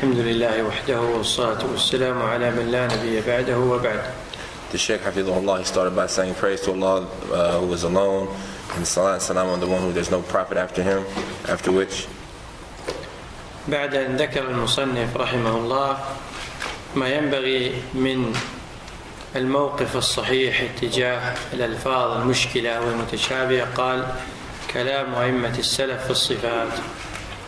الحمد لله وحده والصلاة والسلام على من لا نبي بعده وبعد. The Shaykh Hafidhullah, he started by saying praise to Allah who is alone, and Salaah and Salam on the one who there's no prophet after him, after which بعد أن ذكر المصنف رحمه الله ما ينبغي من الموقف الصحيح اتجاه الألفاظ المشكلة والمتشابهة، قال كلام أئمة السلف في الصفات.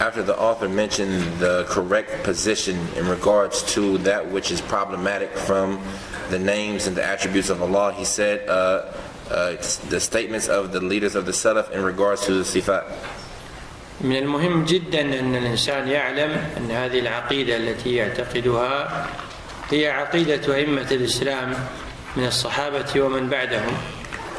After the author mentioned the correct position in regards to that which is problematic from the names and the attributes of Allah, he said the statements of the leaders of the Salaf in regards to the sifat. من المهم جدا أن الإنسان يعلم أن هذه العقيدة التي يعتقدها هي عقيدة أئمة الإسلام من الصحابة ومن بعدهم.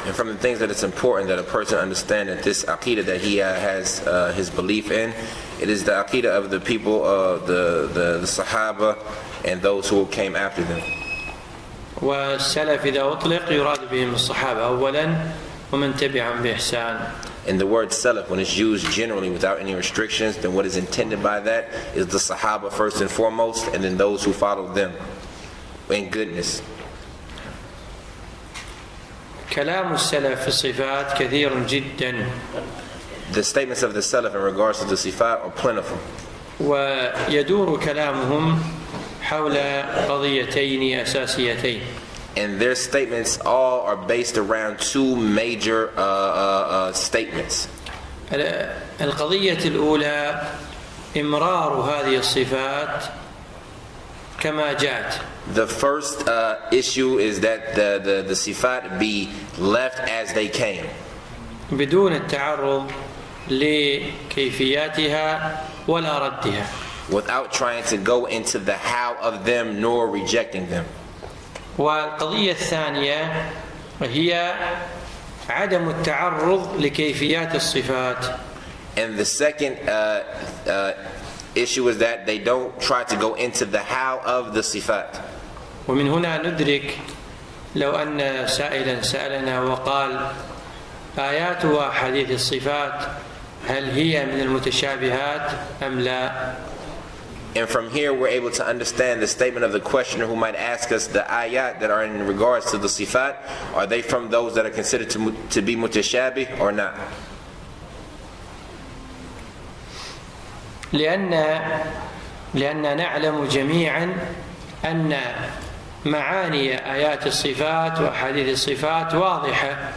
And from the things that it's important that a person understand that this aqidah that he has his belief in, it is the aqidah of the people, the Sahaba and those who came after them. والسلف إذا أطلق يراد بهم الصحابة أولا ومن تبعهم بإحسان. And the word salaf, when it's used generally without any restrictions, then what is intended by that is the Sahaba first and foremost, and then those who followed them in goodness. كلام السلف في الصفات كثير جدا. The statements of the Salaf in regards to the sifat are plentiful. ويدور كلامهم حول قضيتين أساسيتين. And their statements all are based around two major statements. القضية الأولى إمرار هذه الصفات كما جاءت. The first issue is that the sifat be left as they came, بدون التعرض لكيفياتها ولا ردها. without trying to go into the how of them nor rejecting them. والقضية الثانية هي عدم التعرض لكيفيات الصفات. And the second issue is that they don't try to go into the how of the sifat. ومن هنا ندرك لو أن سائلا سألنا وقال آيات وأحاديث الصفات هل هي من المتشابهات أم لا؟ And from here we're able to understand the statement of the questioner who might ask us, the ayat that are in regards to the sifat, are they from those that are considered to be mutashabih or not? لأن نعلم جميعا أن معاني آيات الصفات وأحاديث الصفات واضحة.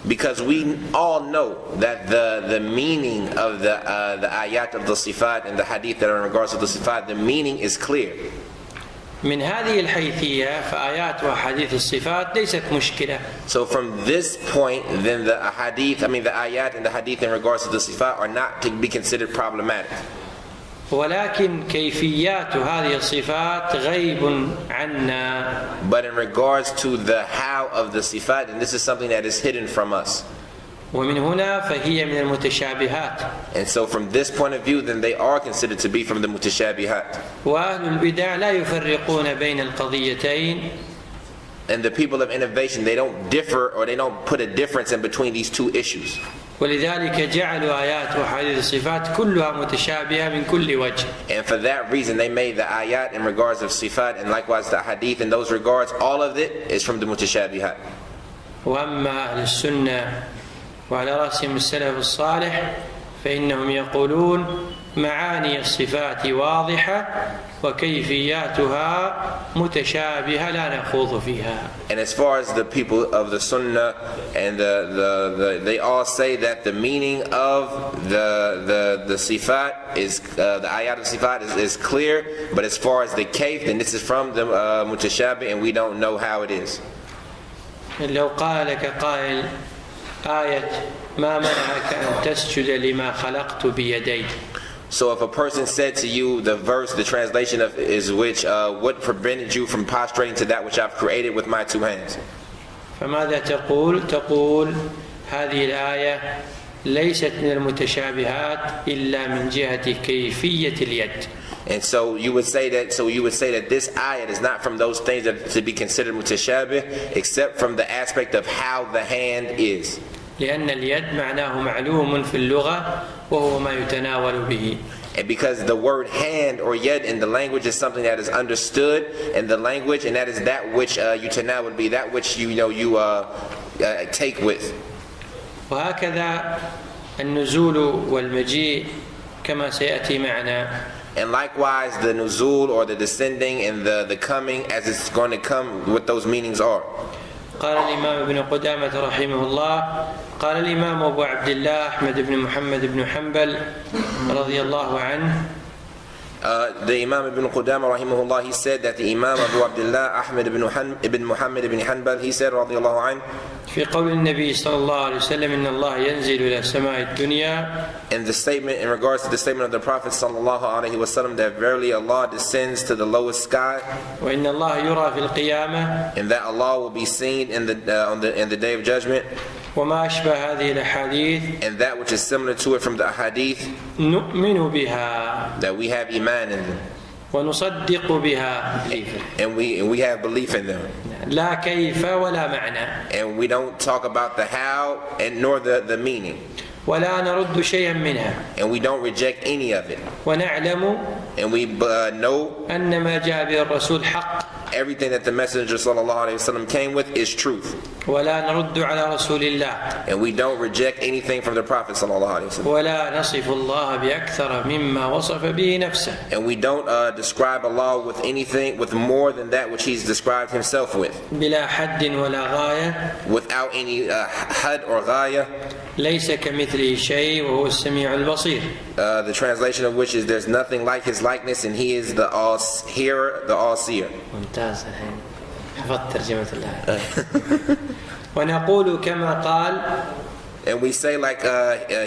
Because we all know that the meaning of the ayat of the sifat and the hadith that are in regards to the sifat, the meaning is clear. من هذه الحيثية فآيات وأحاديث الصفات ليست مشكلة. So from this point, then the ayat and the hadith in regards to the sifat are not to be considered problematic. ولكن كيفيات هذه الصفات غيب عنا. But in regards to the how of the sifat, and this is something that is hidden from us. ومن هنا فهي من المتشابهات. And so from this point of view, then they are considered to be from the mutashabihat. وأهل البدع لا يفرقون بين القضيتين. And the people of innovation, they don't differ or they don't put a difference in between these two issues. ولذلك جعلوا آيات وحديث الصفات كلها متشابهة من كل وجه. And for that reason they made the ayat in regards of sifat and likewise the hadith in those regards, all of it is from the mutashabihat. وأما أهل السنة وعلى رأسهم السلف الصالح فإنهم يقولون معاني الصفات واضحة وكيفياتها متشابهة لا نخوض فيها. And as far as the people of the Sunnah and they all say that the meaning of the sifat is the ayat of sifat is clear, but as far as the kayf, then this is from the mutashabih and we don't know how it is. لو قال لك قائل آية ما منعك أن تسجد لما خلقت بيدي. So if a person said to you the verse, the translation of is which what prevented you from prostrating to that which I've created with my two hands? فماذا تقول؟ تقول هذه الآية ليست من المتشابهات إلا من جهة كيفية اليد. And so you would say that this ayat is not from those things that to be considered mutashabih, except from the aspect of how the hand is. لأن اليد معناه معلوم في اللغة وهو ما يتناول به. And because the word hand or yad in the language is something that is understood in the language, and that is that which yutanawal would be that which you take with. وهكذا النزول والمجيء كما سيأتي معنا. And likewise the nuzul or the descending and the coming as it's going to come, what those meanings are. قال الإمام ابن قدامة رحمه الله قال الإمام أبو عبد الله أحمد بن محمد بن حنبل رضي الله عنه. The Imam Ibn Qudamah rahimahullah, he said that the Imam Abu Abdullah Ahmad ibn Muhammad ibn Hanbal, he said radiyallahu anhu, في قول النبي صلى الله عليه وسلم إن الله ينزل إلى السماء الدنيا. in the statement, in regards to the statement of the Prophet sallallahu alaihi wasallam, that verily Allah descends to the lowest sky, وإن الله يرى في القيامة. and that Allah will be seen in the day of judgment. وما أشبه هذه الأحاديث. And that which is similar to it from the hadith, نؤمن بها. that we have iman in them. ونصدق بها. And we have belief in them. لا كيف ولا معنى. And we don't talk about the how and nor the meaning. ولا نرد شيئا منها. And we don't reject any of it. ونعلم And we know أن ما جاء به الرسول حق. everything that the Messenger sallallahu alaihi wasallam came with is truth. ولا نرد على رسول الله. And we don't reject anything from the Prophet sallallahu alaihi wasallam. ولا نصف الله بأكثر مما وصف به نفسه. And we don't describe Allah with anything, with more than that which He's described Himself with. بلا حد ولا غاية. Without any had or ghaya. ليس كمثله شيء وهو السميع البصير. The translation of which is there's nothing like His likeness, and He is the all-hearer, the all-seer. ممتاز الحين حفظت ترجمة الآية. ونقول كما قال. And we say like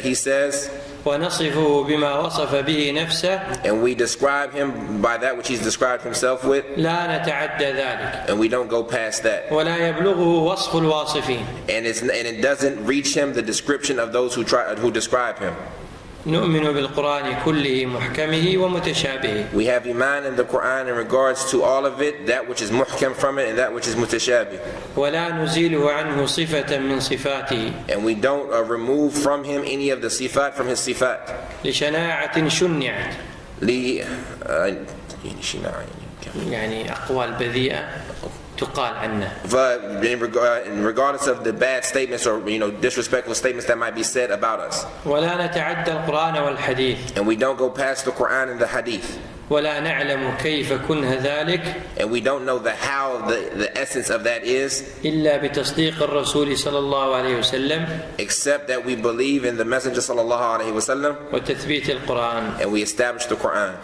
He says. ونصفه بما وصف به نفسه. And we describe Him by that which He's described Himself with. لا نتعدى ذلك. And we don't go past that. ولا يبلغه وصف الواصفين. And it doesn't reach Him the description of those who describe Him. نؤمن بالقرآن كله محكمه ومتشابهه. We have iman in the Quran in regards to all of it, that which is muhkam from it and that which is mutashabih. ولا نزيله عنه صفة من صفاته. And we don't remove from Him any of the sifat from His sifat. لشناعة شنعت. يعني أقوال بذيئة تقال عنه. But regardless of the bad statements or disrespectful statements that might be said about us. ولا نتعدى القرآن والحديث. And we don't go past the Quran and the hadith. ولا نعلم كيف كنه ذلك. And we don't know how the essence of that is. إلا بتصديق الرسول صلى الله عليه وسلم. Except that we believe in the Messenger sallallahu alaihi wasallam. وتثبيت القرآن. And we establish the Quran.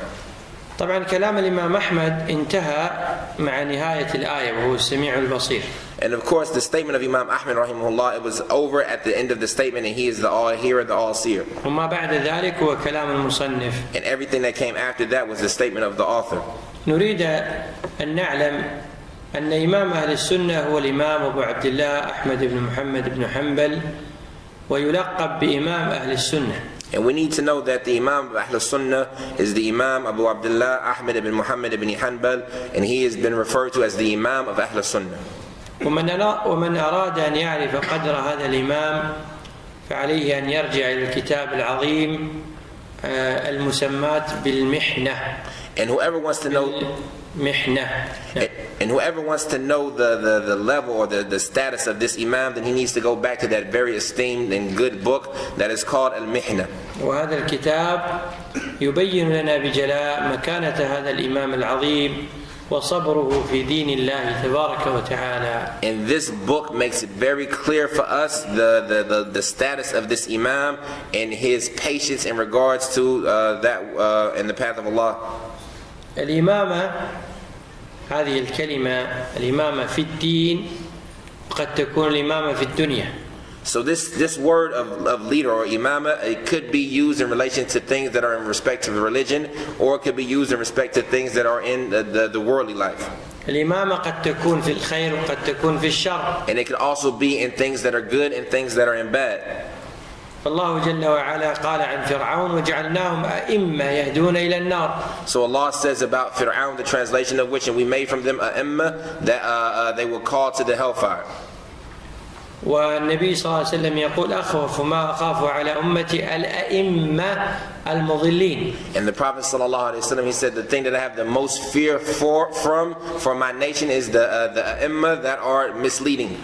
طبعا كلام الإمام أحمد انتهى مع نهاية الآية وهو السميع البصير. And of course the statement of Imam Ahmad rahimahullah, it was over at the end of the statement, and He is the all-hearer, the all-seer. وما بعد ذلك هو كلام المصنف. And everything that came after that was the statement of the author. نريد أن نعلم أن إمام أهل السنة هو الإمام أبو عبد الله أحمد بن محمد بن حنبل ويلقب بإمام أهل السنة. And we need to know that the Imam of Ahl Sunnah is the Imam Abu Abdullah Ahmad ibn Muhammad ibn Hanbal, and he has been referred to as the Imam of Ahl Sunnah. ومن أراد أن يعرف قدر هذا الإمام فعليه أن يرجع إلى الكتاب العظيم المسمات بالمحنة. And whoever wants to know the level or the status of this Imam, then he needs to go back to that very esteemed and good book that is called Al-Mihna. وهذا الكتاب يبين لنا بجلاء مكانة هذا الإمام العظيم وصبره في دين الله تبارك وتعالى. And this book makes it very clear for us the status of this Imam and his patience in regards to that in the path of Allah. الإمامة هذه الكلمة الإمامة في الدين قد تكون الإمامة في الدنيا. So this word of leader or imama, it could be used in relation to things that are in respect to the religion, or it could be used in respect to things that are in the worldly life. الإمامة قد تكون في الخير وقد تكون في الشر. And it could also be in things that are good and things that are in bad. فالله جل وعلا قال عن فرعون وجعلناهم أئمة يهدون إلى النار. So Allah says about Fir'aun, the translation of which, and we made from them a'imma, that they were called to the hellfire. والنبي صلى الله عليه وسلم يقول أخوف ما أخاف على أمتي الأئمة المضلين. And the Prophet sallallahu alaihi wasallam, he said, the thing that I have the most fear for my nation is the ai*mmah that are misleading.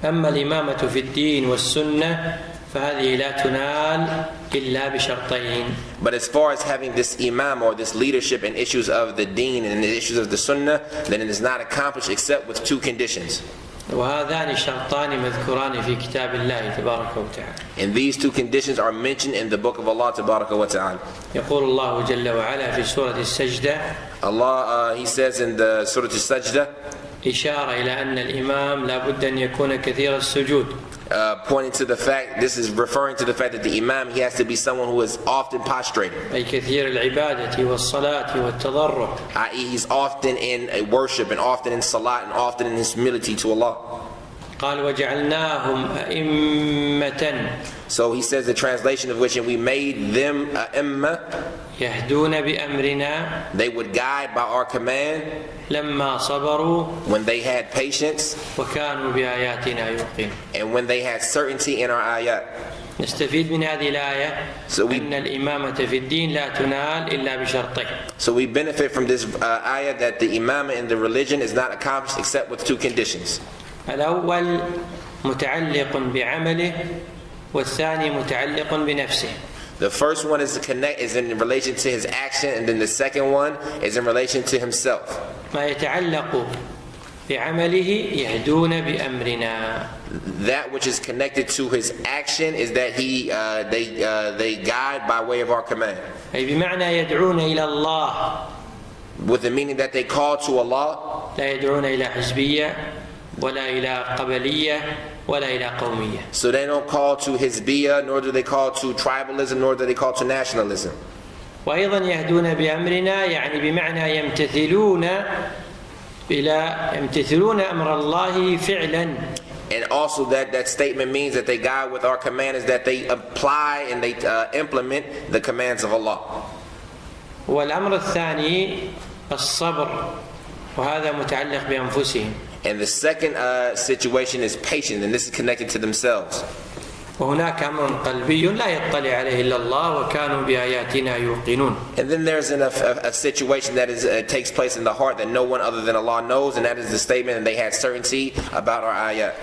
أما الإمامة في الدين والسنة فهذه لا تنال إلا بشرطين. But as far as having this imam or this leadership in issues of the deen and the issues of the sunnah, then it is not accomplished except with two conditions. وهذان شرطان مذكوران في كتاب الله تبارك وتعالى. And these two conditions are mentioned in the book of Allah تبارك وتعالى. يقول الله جل وعلا في سورة السجدة. Allah, he says in the Surah Al-Sajdah, إشارة إلى أن الإمام لا بد أن يكون كثير السجود. Pointing to the fact, this is referring to the fact that the imam, he has to be someone who is often prostrated. أي كثير العبادة والصلاة والتضرع. i.e. he's often in a worship and often in salat and often in his humility to Allah. قال وجعلناهم أئمة. So he says the translation of which, and we made them ai*mmah, يهدون بأمرنا. they would guide by our command. لما صبروا. When they had patience. وكانوا بآياتنا يوقنون. And when they had certainty in our ayat. نستفيد من هذه الآية أن الإمامة في الدين لا تنال إلا بشرطين. So we benefit from this ayah that the imamah in the religion is not accomplished except with two conditions. الأول متعلق بعمله والثاني متعلق بنفسه. The first one is in relation to his action, and then the second one is in relation to himself. ما يتعلق بعمله يهدون بأمرنا. That which is connected to his action is that they guide by way of our command. أي بمعنى يدعون إلى الله. With the meaning that they call to Allah. لا يدعون إلى حزبية ولا إلى قبلية ولا إلى قومية. So they don't call to hizbiyah, nor do they call to tribalism, nor do they call to nationalism. وأيضا يهدون بأمرنا يعني بمعنى يمتثلون أمر الله فعلا. And also that statement means that they guide with our command is that they apply and they implement the commands of Allah. والأمر الثاني الصبر وهذا متعلق بأنفسهم. And the second situation is patience, and this is connected to themselves. وهناك أمر قلبي لا يطلع عليه إلا الله وكانوا بآياتنا يوقنون. And then there's a situation that takes place in the heart that no one other than Allah knows, and that is the statement, and they had certainty about our ayat.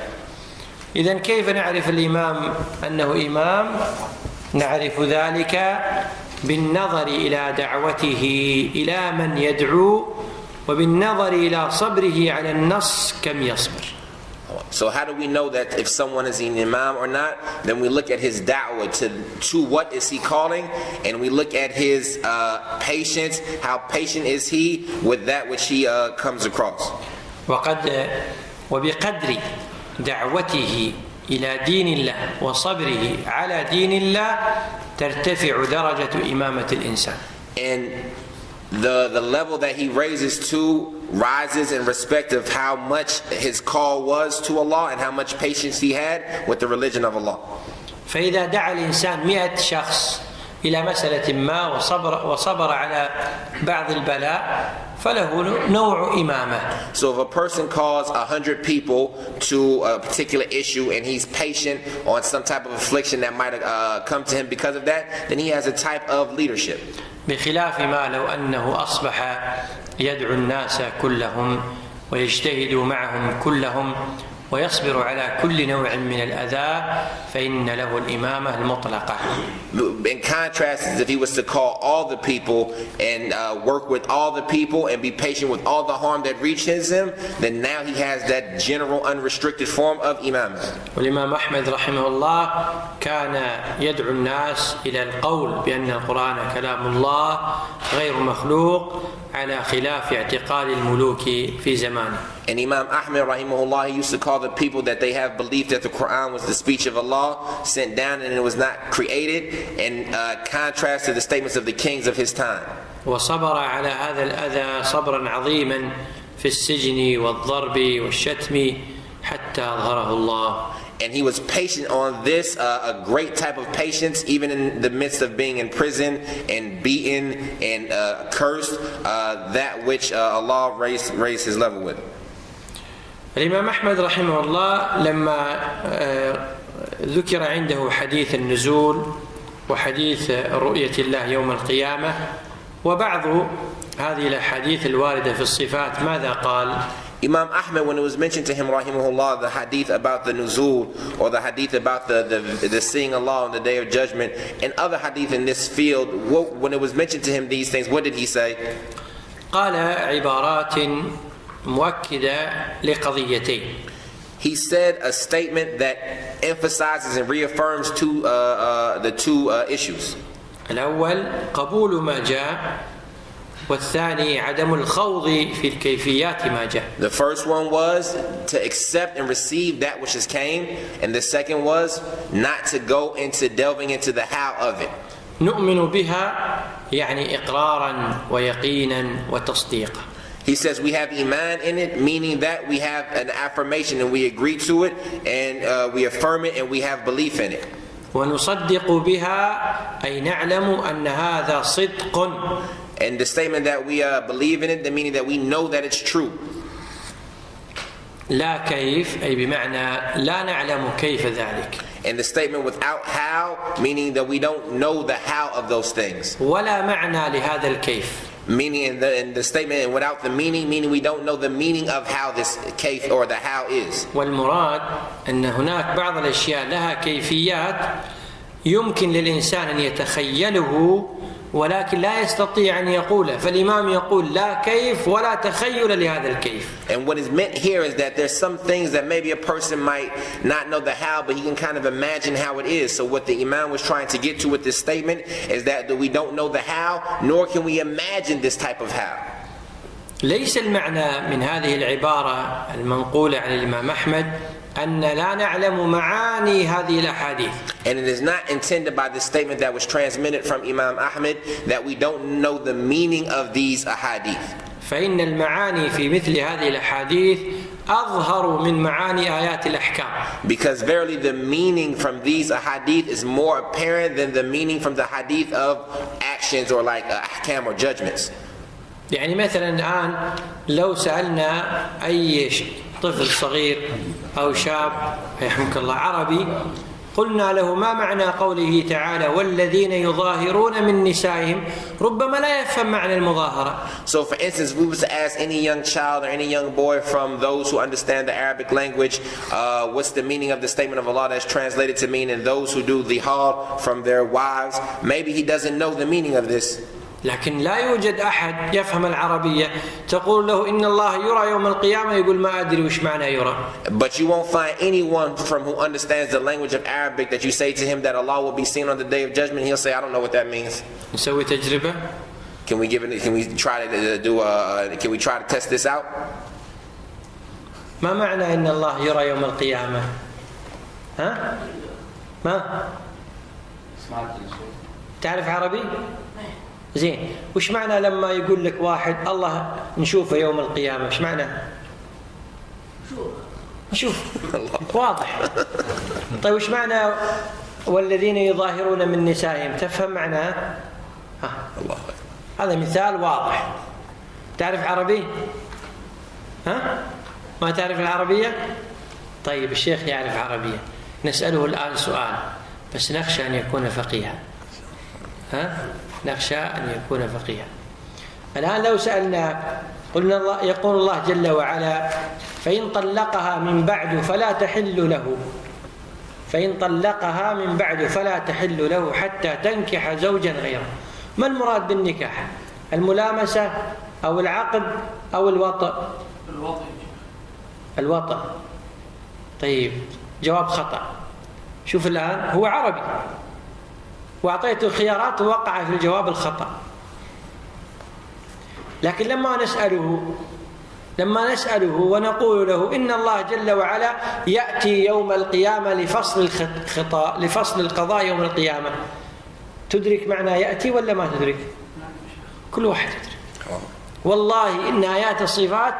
إذن كيف نعرف الإمام أنه إمام؟ نعرف ذلك بالنظر إلى دعوته إلى من يدعو وبالنظر إلى صبره على النص كم يصبر. So how do we know that if someone is an imam or not? Then we look at his da'wah to what is he calling, and we look at his patience, how patient is he with that which he comes across. وبقدر دعوته إلى دين الله وصبره على دين الله ترتفع درجة إمامة الإنسان. And the level that he rises in respect of how much his call was to Allah and how much patience he had with the religion of Allah. فإذا دعا الإنسان 100 شخص إلى مسألة ما وصبر على بعض البلاء فله نوع إمامة. So if a person calls 100 people to a particular issue and he's patient on some type of affliction that might come to him because of that, then he has a type of leadership. بخلاف ما لو أنه أصبح يدعو الناس كلهم ويجتهد معهم كلهم ويصبر على كل نوع من الأذى فإن له الإمامة المطلقة. In contrast, if he was to call all the people and work with all the people and be patient with all the harm that reaches him, then now he has that general unrestricted form of imamah. والإمام أحمد رحمه الله كان يدعو الناس إلى القول بأن القرآن كلام الله غير مخلوق على خلاف اعتقاد الملوك في زمانه. And Imam Ahmed rahimahullah, he used to call the people that they have believed that the Quran was the speech of Allah sent down and it was not created, in contrast to the statements of the kings of his time. وصبر على هذا الأذى صبرا عظيما في السجن والضرب والشتم حتى أظهره الله. And he was patient on this, a great type of patience, even in the midst of being in prison and beaten and cursed, that which Allah raised his level with. الإمام أحمد رحمه الله لما ذكر عنده حديث النزول وحديث رؤية الله يوم القيامة وبعض هذه الأحاديث الواردة في الصفات ماذا قال؟ Imam Ahmed, when it was mentioned to him, rahimahullah, the hadith about the nuzul, or the hadith about the seeing Allah on the day of judgment, and other hadith in this field, when it was mentioned to him these things, what did he say? قال عبارات مؤكدة لقضيتين. He said a statement that emphasizes and reaffirms the two issues. الأول قبول ما جاء والثاني عدم الخوض في الكيفيات ما جاء. The first one was to accept and receive that which has came, and the second was not to go into delving into the how of it. نؤمن بها يعني إقرارا ويقينا وتصديقا. He says we have iman in it, meaning that we have an affirmation and we agree to it, and we affirm it and we have belief in it. ونصدق بها أي نعلم أن هذا صدق. And the statement that we believe in it, the meaning that we know that it's true. لا كيف أي بمعنى لا نعلم كيف ذلك. And the statement without how, meaning that we don't know the how of those things. ولا معنى لهذا الكيف. Meaning in the statement and without the meaning we don't know the meaning of how this كيف or the how is. والمراد أن هناك بعض الأشياء لها كيفيات يمكن للإنسان أن يتخيله ولكن لا يستطيع أن يقوله، فالإمام يقول لا كيف ولا تخيل لهذا الكيف. And what is meant here is that there's some things that maybe a person might not know the how, but he can kind of imagine how it is. So what the Imam was trying to get to with this statement is that we don't know the how, nor can we imagine this type of how. ليس المعنى من هذه العبارة المنقولة عن الإمام أحمد أن لا نعلم معاني هذه الأحاديث. And it is not intended by this statement that was transmitted from Imam Ahmed that we don't know the meaning of these ahadith. فإن المعاني في مثل هذه الأحاديث أظهر من معاني آيات الأحكام. Because verily the meaning from these ahadith is more apparent than the meaning from the hadith of actions or like ahkam or judgments. يعني مثلا الآن لو سألنا أي طفل صغير أو شاب يرحمك الله عربي قلنا له ما معنى قوله تعالى والذين يظاهرون من نسائهم ربما لا يفهم معنى المظاهرة. So for instance, if we were to ask any young child or any young boy from those who understand the Arabic language, what's the meaning of the statement of Allah that's translated to mean, and those who do dhihar from their wives, maybe he doesn't know the meaning of this. لكن لا يوجد أحد يفهم العربية تقول له إن الله يرى يوم القيامة يقول ما أدري وش معنى يرى. But you won't find anyone from who understands the language of Arabic that you say to him that Allah will be seen on the day of judgment, he'll say I don't know what that means. نسوي تجربة. Can we try to test this out? ما معنى إن الله يرى يوم القيامة؟ ها؟ ما؟ تعرف عربي؟ زين، وش معنى لما يقول لك واحد الله نشوفه يوم القيامة؟ وش معنى؟ نشوف واضح. طيب وش معنى والذين يظاهرون من نسائهم؟ تفهم معناه؟ الله هذا مثال واضح. تعرف عربي؟ ها؟ ما تعرف العربية؟ طيب الشيخ يعرف عربية، نسأله الآن سؤال بس نخشى أن يكون فقيها. ها؟ نخشى أن يكون فقيها. الآن لو سألنا قلنا الله يقول الله جل وعلا فإن طلقها من بعد فلا تحل له، فإن طلقها من بعد فلا تحل له حتى تنكح زوجا غيره. ما المراد بالنكاح؟ الملامسة أو العقد أو الوطأ؟ الوطأ. طيب جواب خطأ. شوف الآن هو عربي وأعطيته الخيارات ووقع في الجواب الخطأ. لكن لما نسأله ونقول له إن الله جل وعلا يأتي يوم القيامة لفصل القضاء يوم القيامة، تدرك معنى يأتي ولا ما تدرك؟ كل واحد يدرك. والله إن آيات الصفات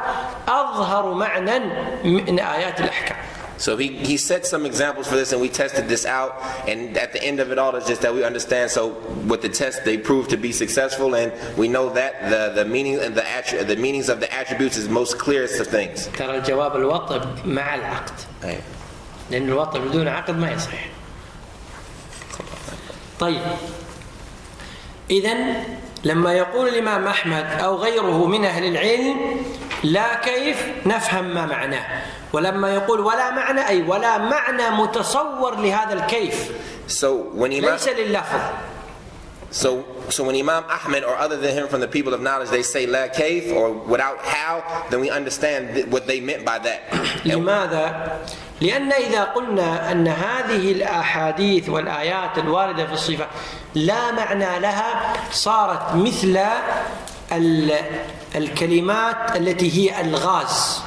أظهر معنى من آيات الأحكام. So he set some examples for this, and we tested this out. And at the end of it all, it's just that we understand. So with the test, they proved to be successful, and we know that the meaning and the meanings of the attributes is most clearest of things. ترى الجواب الوطء مع العقد. لأن الوطء بدون عقد ما يصح. طيب. إذن لما يقول الإمام أحمد أو غيره من أهل العلم لا كيف نفهم ما معناه، ولما يقول ولا معنى أي ولا معنى متصور لهذا الكيف ليس لللفظ. So when Imam Ahmed or other than him from the people of knowledge they say la kayf or without how, then we understand what they meant by that. لماذا؟ لأن إذا قلنا أن هذه الأحاديث والآيات الواردة في الصفات لا معنى لها صارت مثل الكلمات التي هي الغاز.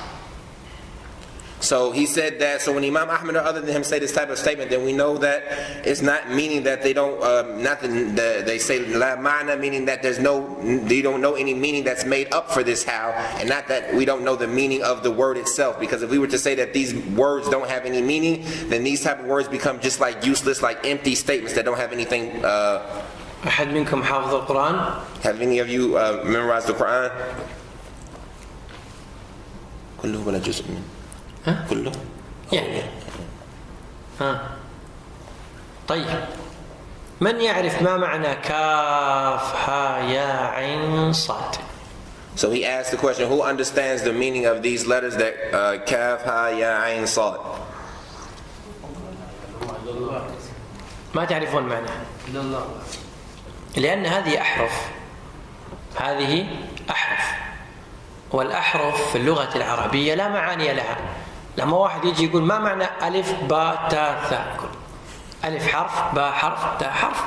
So he said that. So when Imam Ahmed or other than him say this type of statement, then we know that it's not meaning that they don't nothing. They say la ma'na, meaning that they don't know any meaning that's made up for this how, and not that we don't know the meaning of the word itself. Because if we were to say that these words don't have any meaning, then these type of words become just like useless, like empty statements that don't have anything. أحد منكم حافظ القرآن؟ Have any of you memorized the Quran? كله ولا جزء منه؟ كله؟ يعني. طيب. من يعرف ما معنى كاف ها يا عين صاد؟ So he asked the question, who understands the meaning of these letters that kaf ha ya ain sad? ما تعرفون معناه. لأن هذه أحرف. والأحرف في اللغة العربية لا معاني لها. لما واحد يجي يقول ما معنى ألف باء تاء ثاء، ألف حرف باء حرف تاء حرف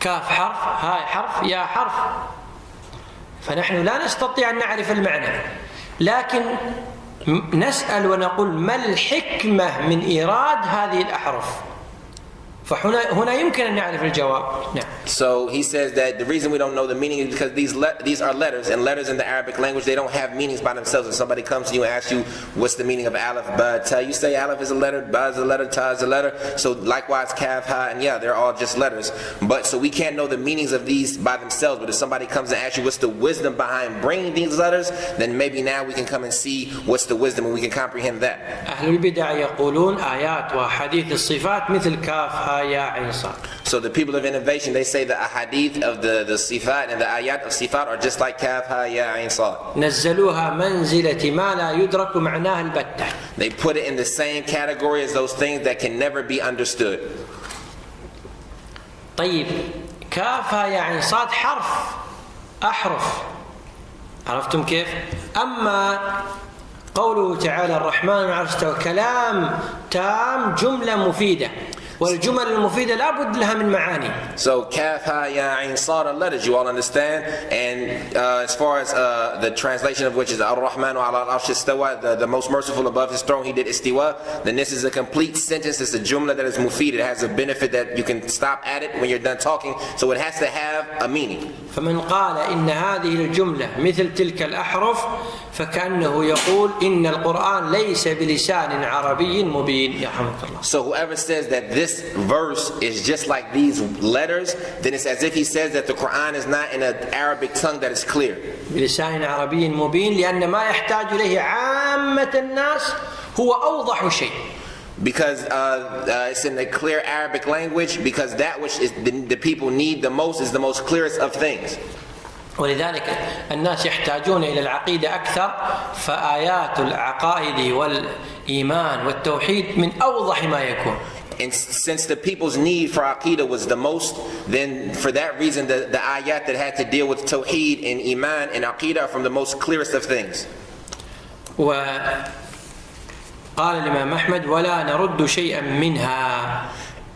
كاف حرف هاء حرف يا حرف، فنحن لا نستطيع أن نعرف المعنى، لكن نسأل ونقول ما الحكمة من إيراد هذه الأحرف، فهنا يمكن أن نعرف الجواب. نعم. So he says that the reason we don't know the meaning is because these are letters, and letters in the Arabic language, they don't have meanings by themselves. If somebody comes to you and asks you what's the meaning of alif, ba, ta, you say alif is a letter, ba is a letter, ta is a letter. So likewise kaf, ha, and yeah, they're all just letters. But so we can't know the meanings of these by themselves. But if somebody comes and asks you what's the wisdom behind bringing these letters, then maybe now we can come and see what's the wisdom and we can comprehend that. أهل البدع يقولون آيات وحديث الصفات مثل كاف ها يا عين صاد. So the people of innovation, they say the ahadith of the sifat and the ayat of sifat are just like kaf ha ya ain sad. نزلوها منزلة ما لا يدرك معناه البتة. They put it in the same category as those things that can never be understood. طيب كاف ها يا عين صاد أحرف، عرفتم كيف؟ أما قوله تعالى الرحمن على العرش استوى كلام تام جملة مفيدة، والجمل المفيدة لا بد لها من معاني. So kaf ha ya ain sad are letters, you all understand, and as far as the translation of which is ar-Rahman ala al-arsh istawa, the most merciful above his throne he did istiwa, then this is a complete sentence. It's a jumla that is mufid. It has a benefit that you can stop at it when you're done talking, so it has to have a meaning. فمن قال إن هذه الجملة مثل تلك الأحرف فكأنه يقول إن القرآن ليس بلسان عربي مبين. يرحمك الله. So whoever says that this verse is just like these letters, then it's as if he says that the Quran is not in an Arabic tongue that is clear. بلسان عربي مبين لأن ما يحتاج إليه عامة الناس هو أوضح شيء. Because it's in the clear Arabic language, because that which is the people need the most is the most clearest of things. ولذلك الناس يحتاجون إلى العقيدة أكثر، فآيات العقائد والإيمان والتوحيد من أوضح ما يكون. And since the people's need for Aqidah was the most, then for that reason the ayat that had to deal with Tawheed and Iman and Aqidah are from the most clearest of things. قال الإمام أحمد ولا نرد شيئا منها.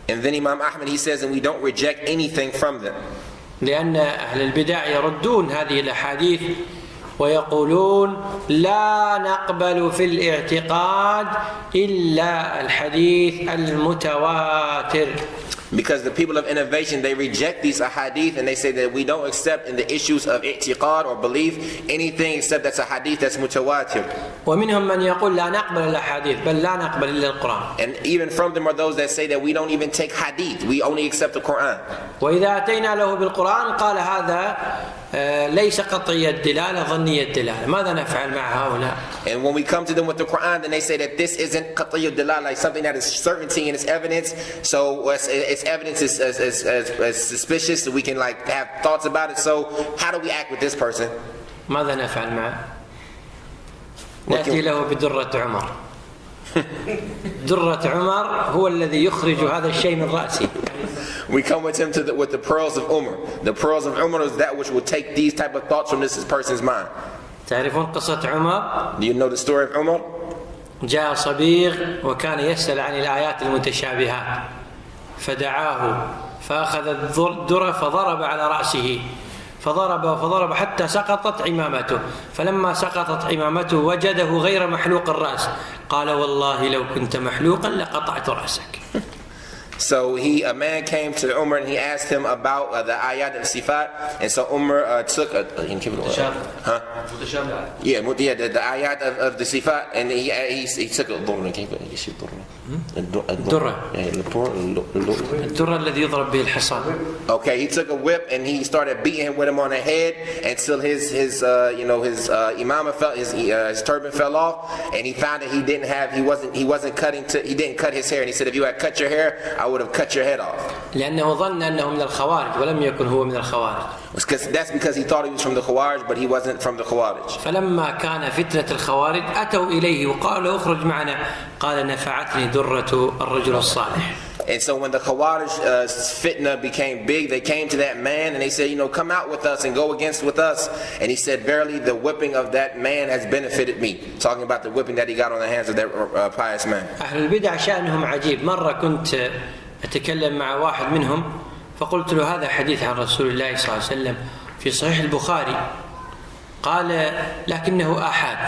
And then Imam Ahmed, he says, and we don't reject anything from them. لأن أهل البدع يردون هذه الأحاديث ويقولون لا نقبل في الاعتقاد إلا الحديث المتواتر. Because the people of innovation, they reject these ahadith and they say that we don't accept in the issues of i'tiqad or belief anything except that's a hadith that's mutawatir. ومنهم من يقول لا نقبل الأحاديث بل لا نقبل إلا القرآن. And even from them are those that say that we don't even take hadith, we only accept the Quran. وإذا أتينا له بالقرآن قال هذا ليس قطعي الدلالة ظني الدلالة. ماذا نفعل مع هؤلاء؟ And when we come to them with the Quran, then they say that this isn't qat'i al-dalal, like something that is certainty and it's evidence. So its evidence is suspicious, so we can like have thoughts about it. So how do we act with this person? ماذا نفعل معه؟ نأتي له بدرة عمر. درة عمر هو الذي يخرج هذا الشيء من رأسه. We come with him with the pearls of Umar. The pearls of Umar is that which will take these type of thoughts from this person's mind. تعرفون قصة عمر؟ Do you know the story of Umar? جاء صبيغ وكان يسأل عن الآيات المتشابهات فدعاه فأخذ الدرة فضرب على رأسه فضرب حتى سقطت عمامته. فلما سقطت عمامته وجده غير محلوق الرأس قال والله لو كنت محلوقا لقطعت رأسك. So a man came to Umar and he asked him about the ayat and sifat, and so Umar took the ayat of the sifat, and he took a الدرة الذي يضرب به الحصان. Okay, he took a whip and he started beating him with him on the head until his imam fell, his turban fell off, and he found that he didn't cut his hair, and he said if you had cut your hair I would have cut your head off. لأنه ظن أنه من الخوارج ولم يكن هو من الخوارج. That's because he thought he was from the Khawarij, but he wasn't from the Khawarij. فلما كان فتنة الخوارج أتوا إليه وقالوا اخرج معنا قال نفعتني درة الرجل الصالح. And so when the Khawarij fitna became big, they came to that man and they said, come out with us and go with us. And he said, verily the whipping of that man has benefited me. Talking about the whipping that he got on the hands of that pious man. أهل البدع شأنهم عجيب. مرة كنت أتكلم مع واحد منهم فقلت له هذا حديث عن رسول الله صلى الله عليه وسلم في صحيح البخاري. قال لكنه آحاد.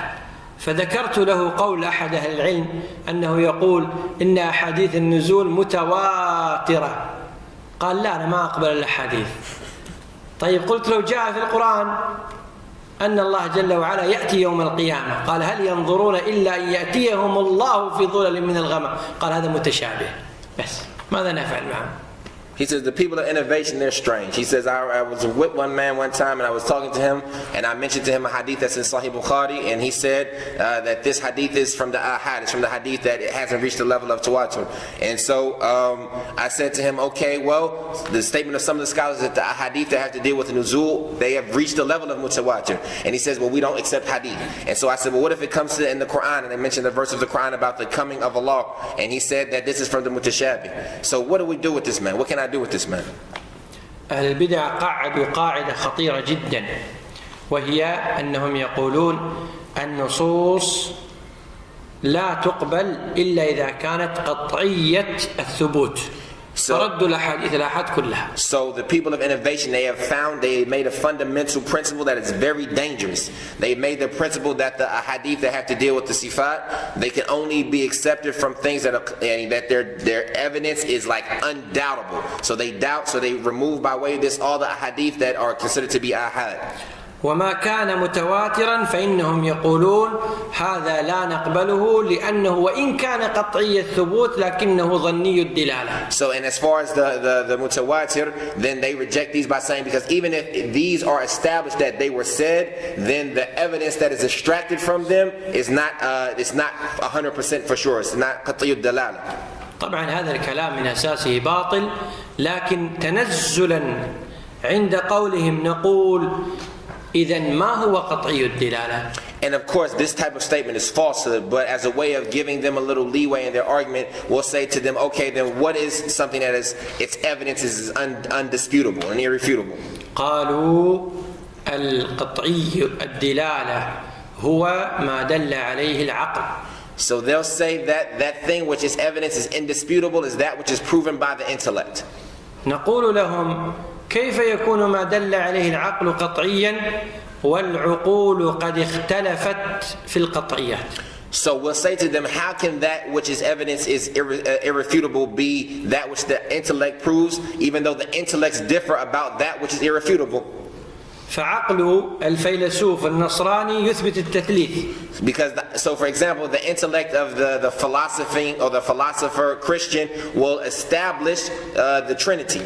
فذكرت له قول أحد أهل العلم أنه يقول إن أحاديث النزول متواترة. قال لا أنا ما أقبل الأحاديث. طيب قلت له جاء في القرآن أن الله جل وعلا يأتي يوم القيامة. قال هل ينظرون إلا أن يأتيهم الله في ظلل من الغمام. قال هذا متشابه. بس ماذا نفعل معه؟ He says the people of innovation, they're strange. He says I was with one man one time and I was talking to him and I mentioned to him a hadith that's in Sahih Bukhari, and he said that this hadith is from the ahad, it's from the hadith that it hasn't reached the level of tawatur. And so I said to him, okay, well, the statement of some of the scholars that the hadith that have to deal with the nuzul, they have reached the level of mutawatir. And he says, well, we don't accept hadith. And so I said, well, what if it comes to in the Quran and they mention the verse of the Quran about the coming of Allah, and he said that this is from the mutashabih. So what do we do with this man? What can I do with this man? أهل البدع قعدوا قاعدة خطيرة جدا، وهي أنهم يقولون النصوص لا تقبل إلا إذا كانت قطعية الثبوت. فردوا الأحاديث الآحاد كلها. So the people of innovation, they made a fundamental principle that is very dangerous. They made the principle that the ahadith that have to deal with the sifat, they can only be accepted from things that their evidence is like undoubtable. So they doubt, so they remove by way of this all the ahadith that are considered to be ahad. وما كان متواترا فإنهم يقولون هذا لا نقبله لأنه وإن كان قطعي الثبوت لكنه ظني الدلالة. So and as far as the mutawatir, then they reject these by saying because even if these are established that they were said, then the evidence that is extracted from them is not 100% for sure. It's not قطعي الدلالة. طبعا هذا الكلام من أساسه باطل، لكن تنزلا عند قولهم نقول إذن ما هو قطعي الدلالة. And of course this type of statement is falsehood, but as a way of giving them a little leeway in their argument, we'll say to them, okay, then what is something that is its evidence is undisputable and irrefutable? قالوا القطعي الدلالة هو ما دل عليه العقل. So they'll say that thing which is evidence is indisputable is that which is proven by the intellect. نقول لهم كيف يكون ما دل عليه العقل قطعيا والعقول قد اختلفت في القطعيات. So we'll say to them, how can that which is evidence is irrefutable be that which the intellect proves, even though the intellects differ about that which is irrefutable? فعقل الفيلسوف النصراني يثبت التثليث. Because, so for example, the intellect of the philosophy or the philosopher Christian will establish the Trinity.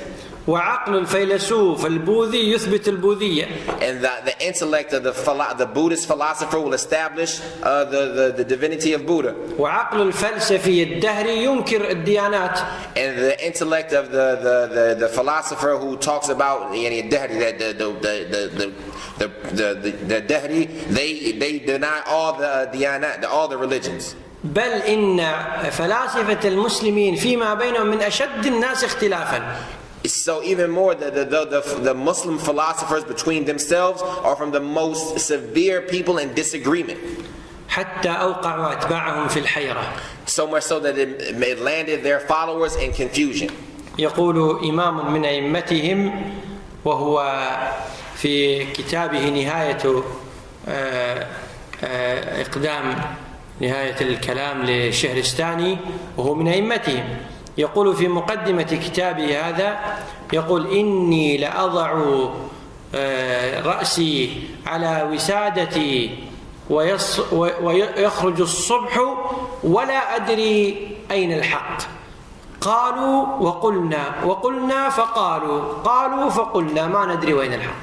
وعقل الفيلسوف البوذي يثبت البوذية. And the intellect of the Buddhist philosopher will establish the divinity of Buddha. وعقل الفلسفي الدهري ينكر الديانات. And the intellect of the philosopher who talks about the dahri, they deny all the diyanat, all the religions. بل إن فلاسفة المسلمين فيما بينهم من أشد الناس اختلافا. So even more, the Muslim philosophers between themselves are from the most severe people in disagreement. حتى أوقعوا أتباعهم في الحيرة. So much so that it landed their followers in confusion. يقول إمام من أئمتهم وهو في كتابه نهاية إقدام نهاية الكلام للشهرستاني وهو من أئمتهم، يقول في مقدمة كتابه هذا، يقول إني لأضع رأسي على وسادتي ويخرج الصبح ولا أدري أين الحق. قالوا وقلنا فقالوا فقلنا ما ندري وين الحق.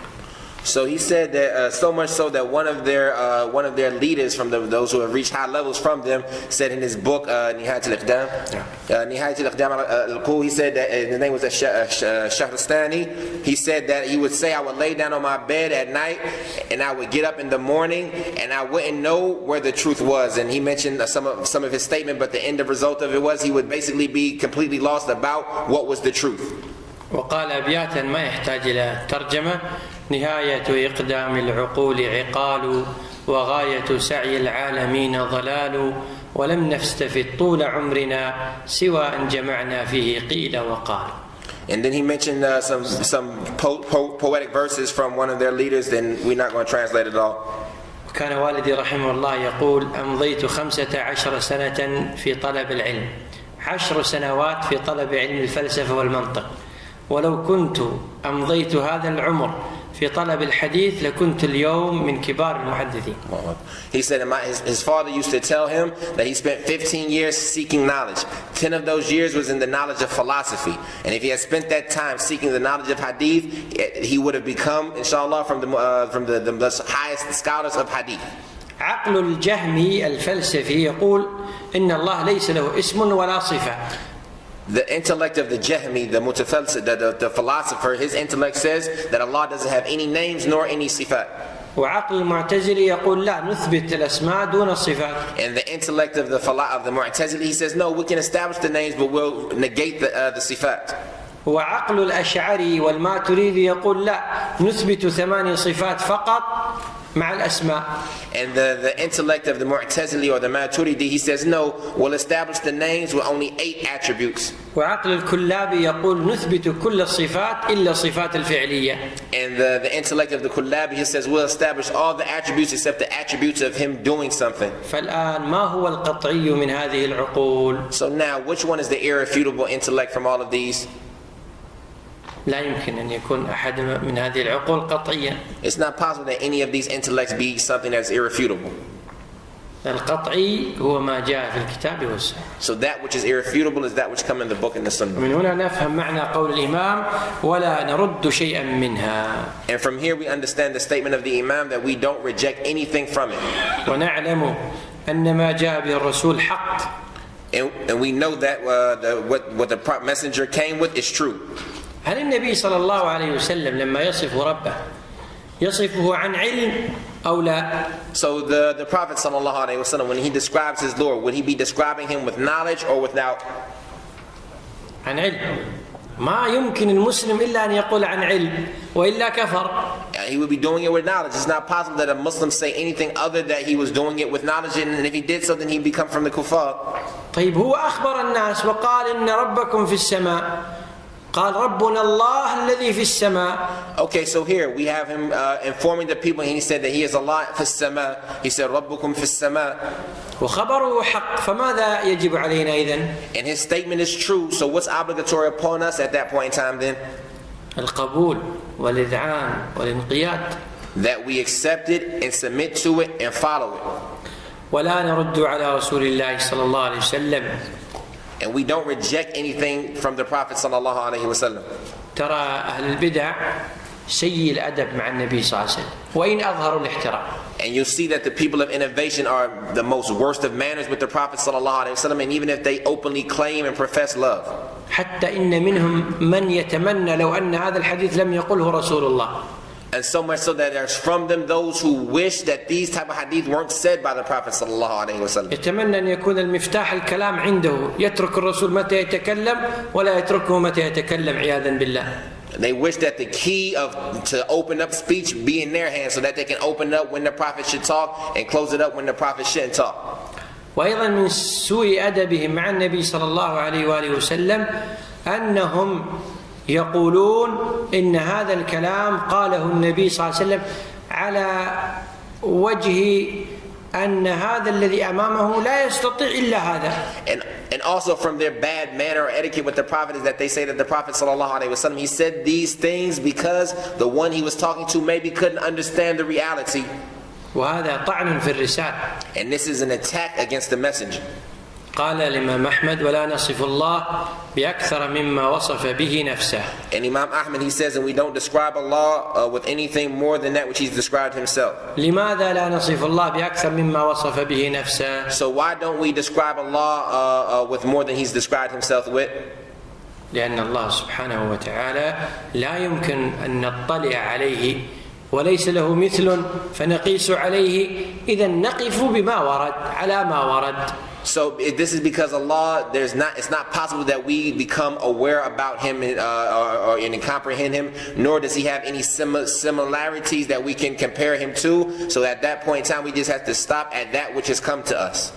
So he said that so much so that one of their leaders from those who have reached high levels from them said in his book Nihayat al-Iqdam al-Qul, he said that his name was Shahristani. He said that he would say, I would lay down on my bed at night and I would get up in the morning and I wouldn't know where the truth was. And he mentioned some of his statement, but the end result of it was he would basically be completely lost about what was the truth. وقال أبياتا ما يحتاج إلى ترجمة: نهاية إقدام العقول عقال وغاية سعي العالمين ضلال ولم نستفد طول عمرنا سوى أن جمعنا فيه قيل وقال. And then he mentioned some poetic verses from one of their leaders, then we're not going to translate it all. كان والدي رحمه الله يقول: أمضيت 15 سنة في طلب العلم، 10 سنوات في طلب علم الفلسفة والمنطق، ولو كنت أمضيت هذا العمر في طلب الحديث لكنت اليوم من كبار المحدثين. He said his father used to tell him that he spent 15 years seeking knowledge. 10 of those years was in the knowledge of philosophy. And if he had spent that time seeking the knowledge of hadith, he would have become, inshallah, from the highest scholars of hadith. عقل الجهمي الفلسفي يقول إن الله ليس له اسم ولا صفة. The intellect of the Jahmi, the philosopher, his intellect says that Allah doesn't have any names nor any sifat. وعقل المعتزلي يقول لا نثبت الأسماء دون الصفات. And the intellect of the Mu'tazili, he says no, we can establish the names but we'll negate the sifat. وعقل الأشعري والماتريدي يقول لا نثبت 8 صفات فقط مع الأسماء. And the intellect of the Mu'tazili or the Maturidi, he says no, we'll establish the names with only 8 attributes. وعقل الكلابي يقول نثبت كل الصفات إلا الصفات الفعلية. And the intellect of the Kullabi, he says we'll establish all the attributes except the attributes of him doing something. فالآن ما هو القطعي من هذه العقول؟ So now, which one is the irrefutable intellect from all of these? لا يمكن أن يكون أحد من هذه العقول قطعيا. It's not possible that any of these intellects be something that's irrefutable. القطعي هو ما جاء في الكتاب والسنة. So that which is irrefutable is that which comes in the book and the sunnah. من هنا نفهم معنى قول الإمام ولا نرد شيئا منها. And from here we understand the statement of the Imam that we don't reject anything from it. ونعلم أن ما جاء به الرسول حق. And we know that what the messenger came with is true. هل النبي صلى الله عليه وسلم لما يصف ربه يصفه عن علم أو لا؟ So the Prophet sallallahu alaihi wasallam, when he describes his Lord, would he be describing him with knowledge or without? عن علم. ما يمكن المسلم إلا أن يقول عن علم وإلا كفر. He would be doing it with knowledge. It's not possible that a Muslim say anything other that he was doing it with knowledge, and if he did so, then he'd become from the kuffar. طيب هو أخبر الناس وقال إن ربكم في السماء. قال ربنا الله الذي في السماء. Okay, so here we have him informing the people, and he said that he is Allah في السماء. He said ربكم في السماء. وخبره حق، فماذا يجب علينا إذن؟ And his statement is true, so what's obligatory upon us at that point in time then? القبول والإذعان والانقياد. That we accept it and submit to it and follow it. ولا نرد على رسول الله صلى الله عليه وسلم. And we don't reject anything from the Prophet sallallahu alaihi wasallam. ترى أهل البدع سيء الأدب مع النبي صلى الله عليه وسلم وإن أظهروا الاحترام. And you see that the people of innovation are the most worst of manners with the Prophet sallallahu alaihi wasallam, and even if they openly claim and profess love. حتى إن منهم من يتمنى لو أن هذا الحديث لم يقله رسول الله. And so much so that there's from them those who wish that these type of hadith weren't said by the Prophet sallallahu alaihi wasallam. يتمنى أن يكون المفتاح الكلام عنده، يترك الرسول متى يتكلم ولا يتركه متى يتكلم عياذا بالله. They wish that the key to open up speech be in their hands, so that they can open up when the Prophet should talk and close it up when the Prophet shouldn't talk. وأيضا من سوء أدبهم مع النبي صلى الله عليه وآله وسلم أنهم يقولون إن هذا الكلام قاله النبي صلى الله عليه وسلم على وجه أن هذا الذي أمامه لا يستطيع إلا هذا. And also from their bad manner or etiquette with the Prophet is that they say that the Prophet sallallahu alaihi wasallam, he said these things because the one he was talking to maybe couldn't understand the reality. وهذا طعن في الرسالة. And this is an attack against the messenger. قال الإمام أحمد ولا نصف الله بأكثر مما وصف به نفسه. And Imam Ahmad, he says, and we don't describe Allah with anything more than that which he's described himself. لماذا لا نصف الله بأكثر مما وصف به نفسه؟ So why don't we describe Allah with more than he's described himself with? لأن الله سبحانه وتعالى لا يمكن أن نطلع عليه وليس له مثل فنقيس عليه، إذا نقف بما ورد على ما ورد. So this is because Allah, it's not possible that we become aware about him and comprehend him, nor does he have any similarities that we can compare him to. So at that point in time, we just have to stop at that which has come to us.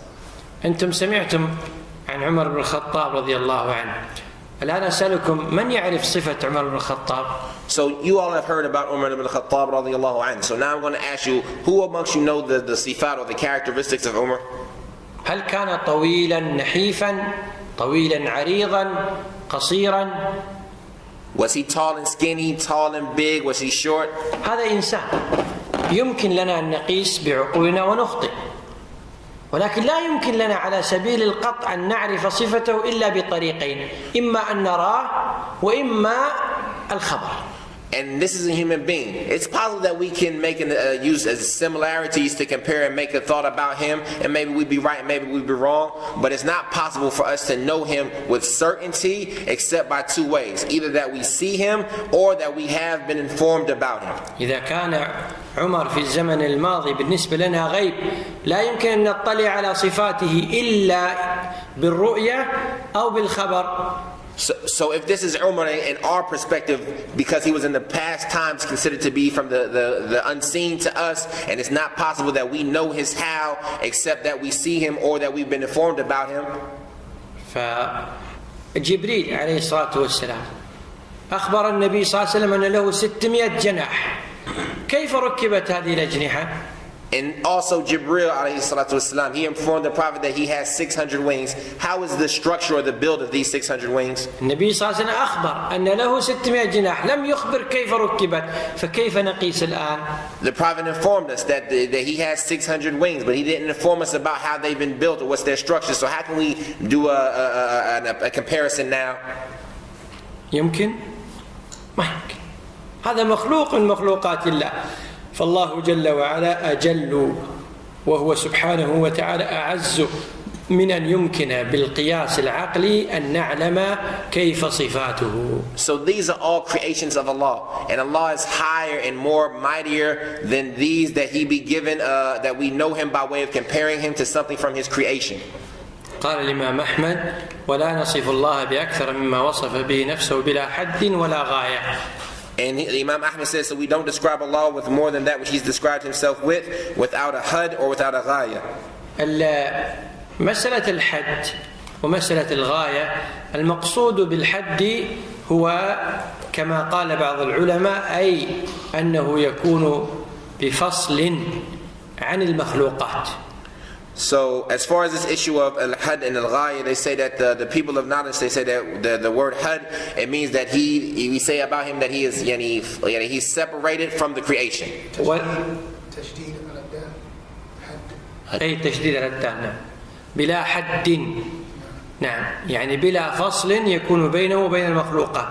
أنتم سمعتم عن عمر بن الخطاب رضي الله عنه. الآن أسألكم من يعرف صفة عمر بن الخطاب؟ So you all have heard about Umar ibn al-Khattab radiyallahu anhu. So now I'm going to ask you, who amongst you know the sifat or the characteristics of Umar? هل كان طويلا نحيفا طويلا عريضا قصيرا؟ Was he tall and skinny, tall and big? Was he short? هذا إنسان يمكن لنا أن نقيس بعقولنا ونخطئ، ولكن لا يمكن لنا على سبيل القطع أن نعرف صفته إلا بطريقين، إما أن نراه وإما الخبر. And this is a human being. It's possible that we can make use as similarities to compare and make a thought about him, and maybe we'd be right and maybe we'd be wrong, but it's not possible for us to know him with certainty except by two ways: either that we see him or that we have been informed about him. إذا كان عمر في الزمن الماضي بالنسبة لنا غيب، لا يمكن أن نطلع على صفاته إلا بالرؤية أو بالخبر. So if this is Umar in our perspective, because he was in the past times considered to be from the unseen to us, and it's not possible that we know his how except that we see him or that we've been informed about him. فجبريل عليه الصلاة والسلام أخبر النبي صلى الله عليه وسلم أن له 600 جناح. كيف ركبت هذه الأجنحة؟ And also Jibril alayhi salatu wasalam, he informed the Prophet that he has 600 wings. How is the structure or the build of these 600 wings? النبي صلى الله عليه وسلم أخبر أن له 600 جناح، لم يخبر كيف ركبت، فكيف نقيس الآن؟ The Prophet informed us that he has 600 wings, but he didn't inform us about how they've been built or what's their structure. So how can we do a comparison now? يمكن؟ ما يمكن. هذا مخلوق من مخلوقات الله. فالله جل وعلا أجل، وهو سبحانه وتعالى أعز من أن يمكن بالقياس العقلي أن نعلم كيف صفاته. So these are all creations of Allah, and Allah is higher and more mightier than these that he be given, that we know him by way of comparing him to something from his creation. قال الإمام أحمد ولا نصف الله بأكثر مما وصف به نفسه بلا حد ولا غاية. And Imam Ahmad says, so we don't describe Allah with more than that which he's described himself with, without a had or without a ghaya. مسألة الحد ومسألة الغاية، المقصود بالحد هو كما قال بعض العلماء أي أنه يكون بفصل عن المخلوقات. So as far as this issue of al-had and al-ghaya, they say that the people of knowledge, they say that the word had, it means that we say about him that he is he's separated from the creation. تشديد على الدال حد. أي تشديد على الدال، نعم. بلا حد، نعم، يعني بلا فصل يكون بينه وبين المخلوقات.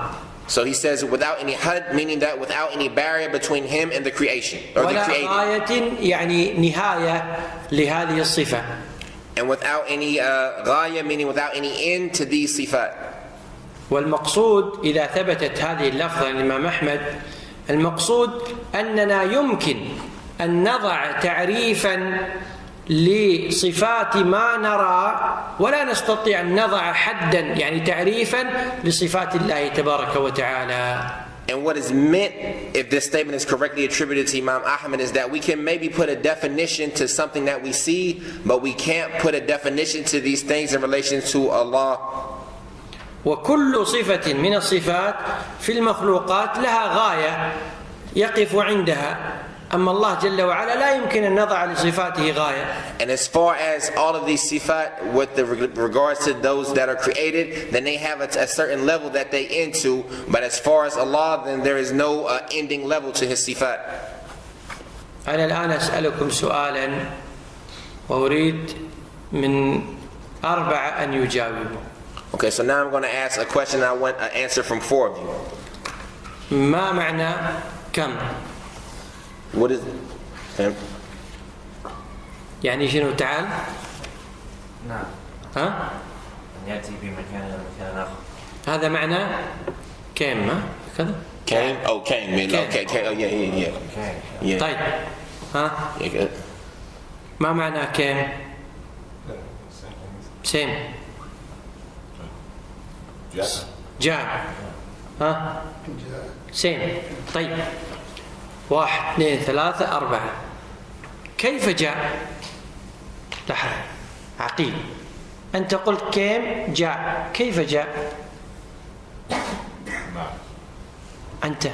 So he says without any had, meaning that without any barrier between him and the creation or the ولا created. غاية يعني نهاية لهذه الصفة. And without any ghaya, meaning without any end to these sifat. والمقصود إذا ثبتت هذه اللفظة للإمام أحمد، المقصود أننا يمكن أن نضع تعريفا لصفات ما نرى ولا نستطيع أن نضع حدا، يعني تعريفا لصفات الله تبارك وتعالى. And what is meant, if this statement is correctly attributed to Imam Ahmad, is that we can maybe put a definition to something that we see, but we can't put a definition to these things in relation to Allah. وكل صفة من الصفات في المخلوقات لها غاية يقف عندها، أما الله جل وعلا لا يمكن أن نضع لصفاته غاية. And as far as all of these sifat, with the regards to those that are created, then they have a certain level that they end to. But as far as Allah, then there is no ending level to His sifat. أنا الآن أسألكم سؤالا وأريد من أربعة أن يجاوبوا. Okay, so now I'm going to ask a question. I want an answer from 4 of you. ما معنى كم؟ What is it? يعني شنو تعال؟ نعم. ها؟ أن يأتي بمكان إلى مكان آخر. هذا معنى كم؟ ها؟ كذا؟ Came? Oh, came. Okay, came. Oh, yeah. Yeah. طيب. ها؟ Yeah, good. ما معنى كم؟ سيم. جاء. ها؟ سيم. طيب. 1 2 3 4. كيف جاء؟ لحظة عقيل، أنت قلت كم جاء، كيف جاء؟ أنت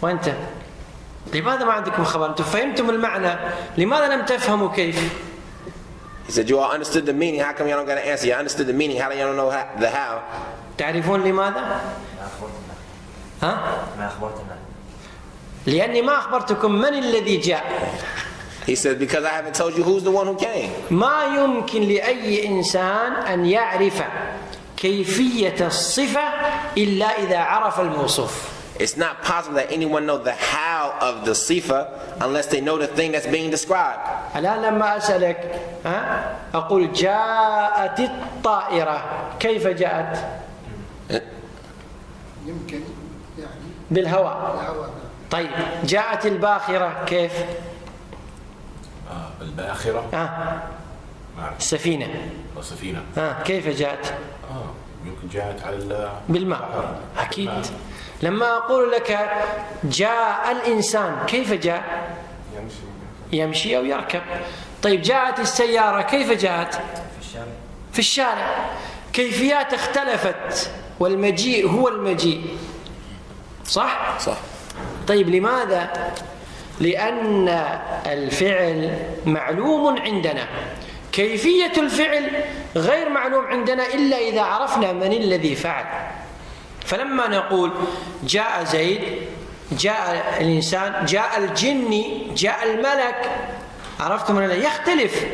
وأنت لماذا ما عندكم خبر؟ أنتم فهمتم المعنى، لماذا لم تفهموا كيف؟ He said, you all understood the meaning. How come y'all don't got an answer? You understood the meaning. How do y'all know the how? تعرفون لماذا؟ ها؟ ما أخبرتنا. لأني ما أخبرتكم من الذي جاء. He said, because I haven't told you who's the one who came. ما يمكن لأي إنسان أن يعرف كيفية الصفة إلا إذا عرف الموصوف. It's not possible that anyone know the how of the sifa unless they know the thing that's being described. الآن لما أسألك أقول جاءت الطائرة، كيف جاءت؟ يمكن يعني بالهواء. الهواء. طيب جاءت الباخرة كيف؟ الباخرة. السفينة. السفينة. كيف جاءت؟ يمكن جاءت على بالماء. أكيد. لما أقول لك جاء الإنسان، كيف جاء؟ يمشي أو يركب. طيب جاءت السيارة، كيف جاءت؟ في الشارع. كيفيات اختلفت والمجيء هو المجيء. صح؟ صح. طيب لماذا؟ لأن الفعل معلوم عندنا، كيفية الفعل غير معلوم عندنا إلا إذا عرفنا من الذي فعل. فلما نقول جاء زيد، جاء الإنسان، جاء الجني، جاء الملك، عرفتم ولا لا؟ يختلف.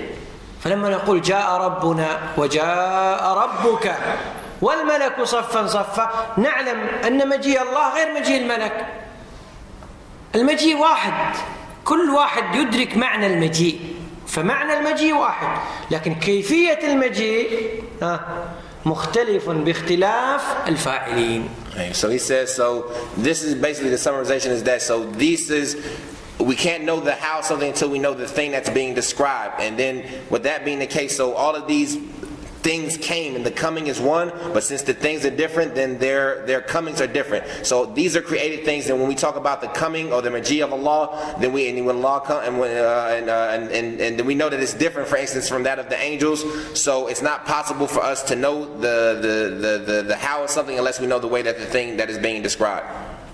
فلما نقول جاء ربنا وجاء ربك والملك صفا صفا، نعلم أن مجيء الله غير مجيء الملك. المجيء واحد، كل واحد يدرك معنى المجيء، فمعنى المجيء واحد، لكن كيفية المجيء مختلف باختلاف الفاعلين. So he says, so this is basically the summarization is that, so this is, we can't know the how something until we know the thing that's being described. And then with that being the case, so all of these things came, and the coming is one, but since the things are different, then their comings are different. So these are created things, and when we talk about the coming or the maji of Allah, then when Allah comes, and then we know that it's different, for instance, from that of the angels. So it's not possible for us to know the how of something unless we know the way that the thing that is being described.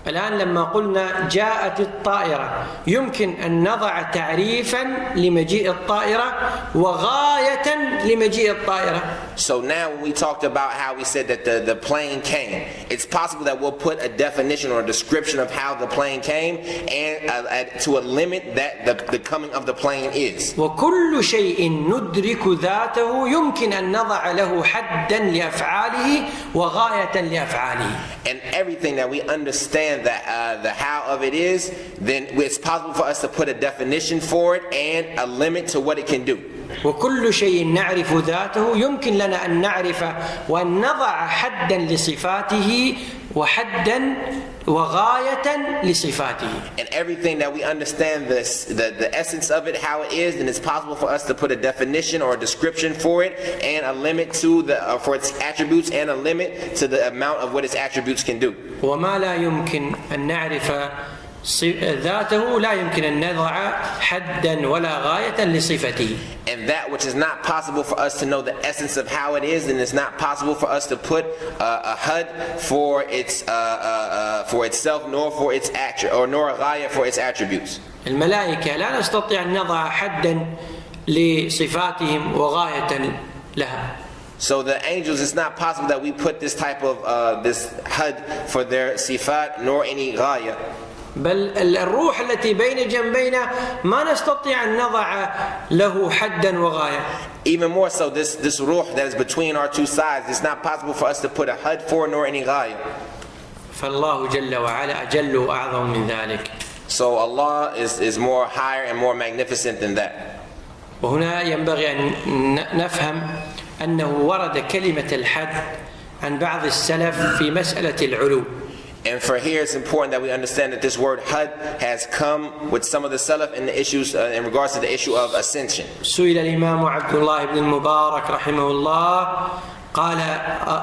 الآن لما قلنا جاءت الطائرة يمكن أن نضع تعريفا لمجيء الطائرة وغاية لمجيء الطائرة. So now when we talked about how we said that the plane came, it's possible that we'll put a definition or a description of how the plane came and to a limit that the coming of the plane is. وكل شيء ندرك ذاته يمكن أن نضع له حدا لأفعاله وغاية لأفعاله. And everything that we understand the how of it is, then it's possible for us to put a definition for it and a limit to what it can do. وكل شيء نعرف ذاته يمكن لنا أن نعرف وأن نضع حدا لصفاته وحدا وغاية لصفاته. And everything that we understand the essence of it, how it is, then it's possible for us to put a definition or a description for it and a limit to for its attributes and a limit to the amount of what its attributes can do. وما لا يمكن أن نعرف ذاته لا يمكن أن نضع حدا ولا غاية لصفته. And that which is not possible for us to know the essence of how it is, then it's not possible for us to put a had for itself, nor for its nor a ghaya for its attributes. الملائكة لا نستطيع أن نضع حدا لصفاتهم وغاية لها. So the angels, it's not possible that we put this type of this had for their sifat nor any ghaya. بل الروح التي بين جنبينا ما نستطيع أن نضع له حدا وغاية. Even more so, this ruh that is between our two sides, it's not possible for us to put a had for nor any ghaya. فالله جل وعلا أجل وأعظم من ذلك. So Allah is more higher and more magnificent than that. وهنا ينبغي أن نفهم أنه ورد كلمة الحد عن بعض السلف في مسألة العلو. And for here, it's important that we understand that this word had has come with some of the salaf in the issues in regards to the issue of ascension. سئل الإمام عبد الله بن المبارك رحمه الله قال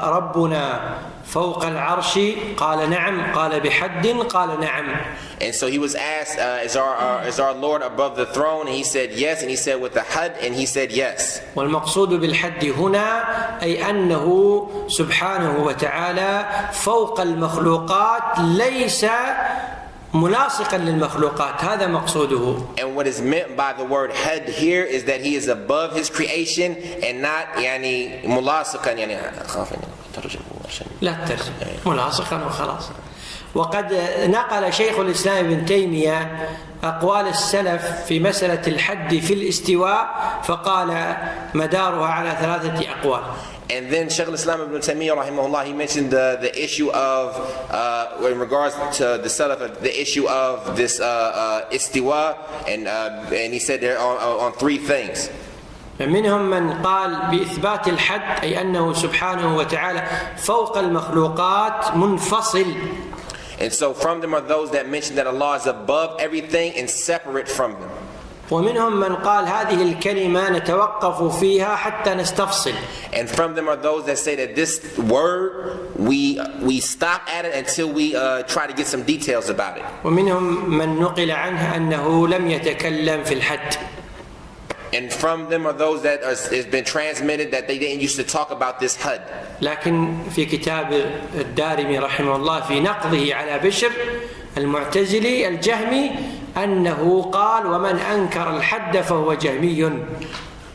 ربنا فوق العرش قال نعم قال بحد قال نعم. And so he was asked, is our Lord above the throne? And he said yes, and he said with the had, and he said yes. والمقصود بالحد هنا أي أنه سبحانه وتعالى فوق المخلوقات ليس ملاصقا للمخلوقات. هذا مقصوده. And what is meant by the word had here is that he is above his creation and not يعني ملاصقا يعني لا ترجم ملاصقا وخلاص. وقد نقل شيخ الإسلام ابن تيمية أقوال السلف في مسألة الحد في الاستواء فقال مدارها على ثلاثة أقوال. And then Shaykh al-Islam ibn Taymiyyah rahimahullah, he mentioned the issue of in regards to the salaf, the issue of this istiwa, and he said there on three things. منهم من قال بإثبات الحد أي أنه سبحانه وتعالى فوق المخلوقات منفصل. And so from them are those that mention that Allah is above everything and separate from them. ومنهم من قال هذه الكلمة نتوقف فيها حتى نستفصل. And from them are those that say that this word we stop at it until we try to get some details about it. ومنهم من نقل عنه أنه لم يتكلم في الحد. And from them are those that has been transmitted that they didn't used to talk about this had. لكن في كتاب الدارمي رحمه الله في نقضه على بشر المعتزلي الجهمي أنه قال ومن أنكر الحد فهو جهمي.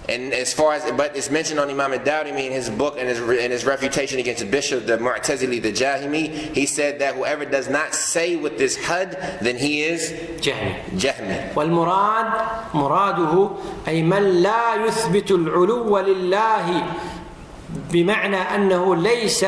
And as far as, but it's mentioned on Imam al-Darimi in his book and his refutation against Bishop, the Mu'tazili, the Jahmi, he said that whoever does not say with this had, then he is Jahmi. والمراد مراده أي من لا يثبت العلو لله بمعنى أنه ليس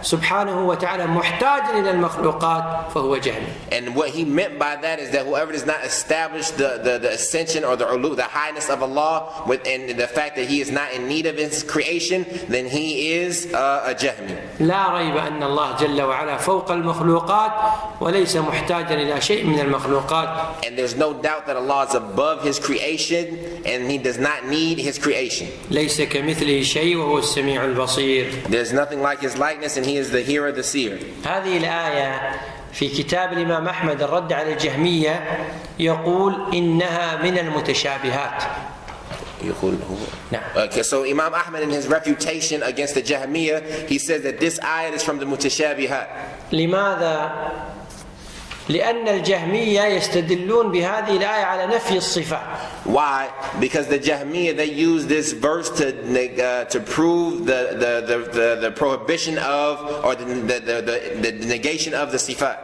سبحانه وتعالى محتاجا إلى المخلوقات فهو جهمي. And what he meant by that is that whoever does not establish the ascension or the highness of Allah within the fact that he is not in need of his creation, then he is a Jahmi. لا ريب أن الله جل وعلا فوق المخلوقات وليس محتاجا إلى شيء من المخلوقات. And there's no doubt that Allah is above his creation and he does not need his creation. ليس كمثله شيء وهو السميع البصير. There's nothing like his likeness and he is the hearer, the seer. هذه الآية في كتاب الإمام أحمد الرد على الجهمية يقول إنها من المتشابهات. Okay, so Imam Ahmad in his refutation against the Jahmiyyah, he says that this ayat is from the mutashabihat. لماذا؟ لأن الجهمية يستدلون بهذه الآية على نفي الصفات. Why? Because the Jahmiyyah, they use this verse to prove the prohibition of, or the negation of the sifat.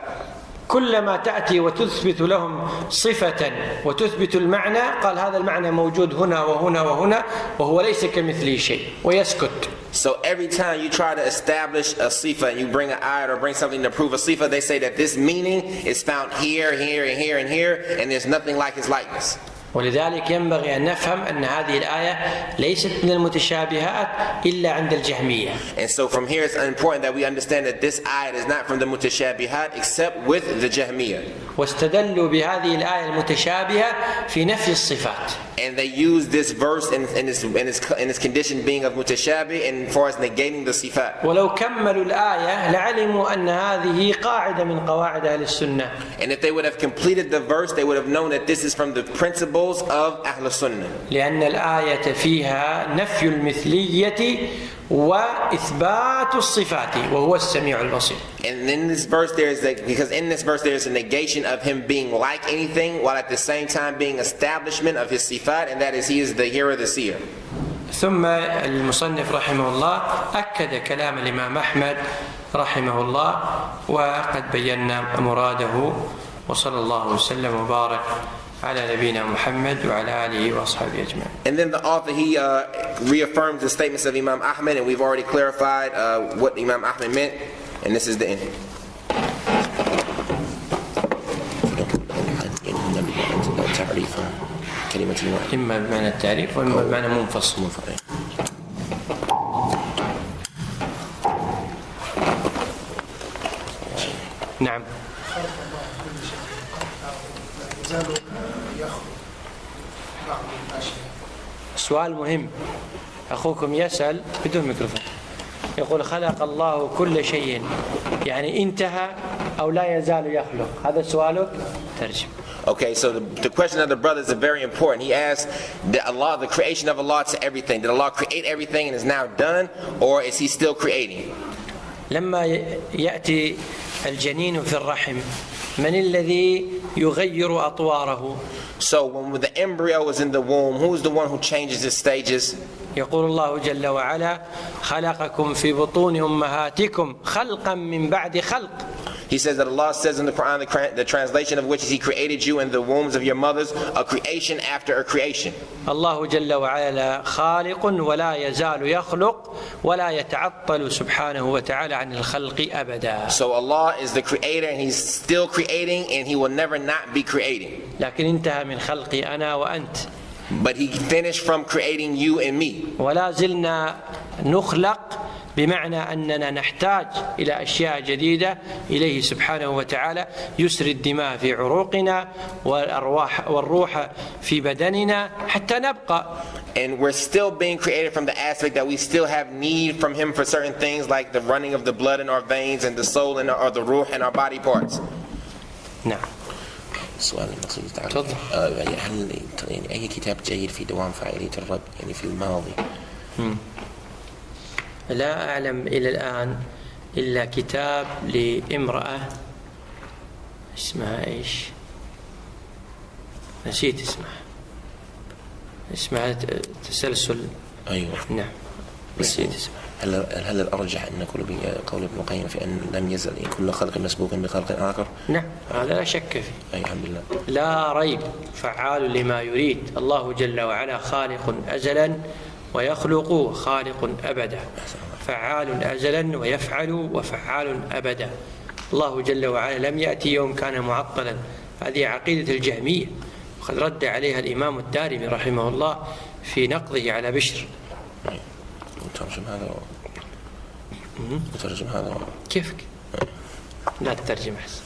كلما تأتي وتثبت لهم صفة وتثبت المعنى قال هذا المعنى موجود هنا وهنا وهنا وهو ليس كمثله شيء ويسكت. So every time you try to establish a sifa and you bring an ayat or bring something to prove a sifa, they say that this meaning is found here, here, and here, and here, and there's nothing like his likeness. ولذلك ينبغي أن نفهم أن هذه الآية ليست من المتشابهات إلا عند الجهمية. And so from here it's important that we understand that this ayat is not from the mutashabihat except with the Jahmiyyah. واستدلوا بهذه الآية المتشابهة في نفي الصفات. And they use this verse in its condition being of mutashabih and far as negating the sifat. ولو كملوا الآية لعلموا أن هذه قاعدة من قواعد أهل السنة. And if they would have completed the verse, they would have known that this is from the principles of Ahl Sunnah. لأن الآية فيها نفي المثلية وإثبات الصفات وهو السميع البصير. And in this verse because in this verse there is a negation of him being like anything, while at the same time being establishment of his sifat, and that is he is the hearer, the seer. ثم المصنف رحمه الله أكد كلام الإمام أحمد رحمه الله وقد بينا مراده وصلى الله وسلم وبارك على نبينا محمد وعلى آله وأصحابه أجمعين. And then the author he reaffirms the statements of Imam Ahmad, and we've already clarified what Imam Ahmad meant, and this is the end. إما بمعنى التعريف وإما بمعنى منفصل. نعم. سؤال مهم. أخوكم يسأل بدون ميكروفون يقول خلق الله كل شيء يعني انتهى أو لا يزال يخلق. هذا سؤالك ترجم. Okay, so the question of the brother is very important. He asked, the creation of Allah to everything. Did Allah create everything and is now done, or is He still creating? لما يأتي الجنين في الرحم من الذي يغير أطواره؟ So when the embryo is in the womb, who is the one who changes its stages? يقول الله جل وعلا خلقكم في بطون أمهاتكم خلقا من بعد خلق. He says that Allah says in the Quran, the translation of which is He created you in the wombs of your mothers, a creation after a creation. الله جل وعلا خالق ولا يزال يخلق ولا يتعطل سبحانه وتعالى عن الخلق أبدا. So Allah is the creator and He's still creating and He will never not be creating. لكن انتهى من خلقي أنا وأنت. But He finished from creating you and me. ولا زلنا نخلق بمعنى أننا نحتاج إلى أشياء جديدة إليه سبحانه وتعالى يسري الدماء في عروقنا والروح في بدننا حتى نبقى. And we're still being created from the aspect that we still have need from Him for certain things like the running of the blood in our veins and the soul and or the ruh in our body parts. نعم. سؤال بسيط. تفضل. هل يعني أي كتاب جيد في دوام فاعلية الرب يعني في الماضي؟ لا أعلم إلى الآن إلا كتاب لامرأة اسمها إيش؟ نسيت اسمها تسلسل. أيوة. نعم. نسيت اسمها. هل الأرجح أن نقول بقول ابن القيم في أن لم يزل كل خلق مسبوق بخلق آخر؟ نعم هذا لا شك فيه. أي الحمد لله. لا ريب فعال لما يريد. الله جل وعلا خالق أزلا ويخلق خالق أبدا. فعال أزلا ويفعل وفعال أبدا. الله جل وعلا لم يأتي يوم كان معطلا. هذه عقيدة الجهمية، وقد رد عليها الإمام الدارمي رحمه الله في نقضه على بشر. ترجم هذا كيفك؟ لا تترجم أحسن.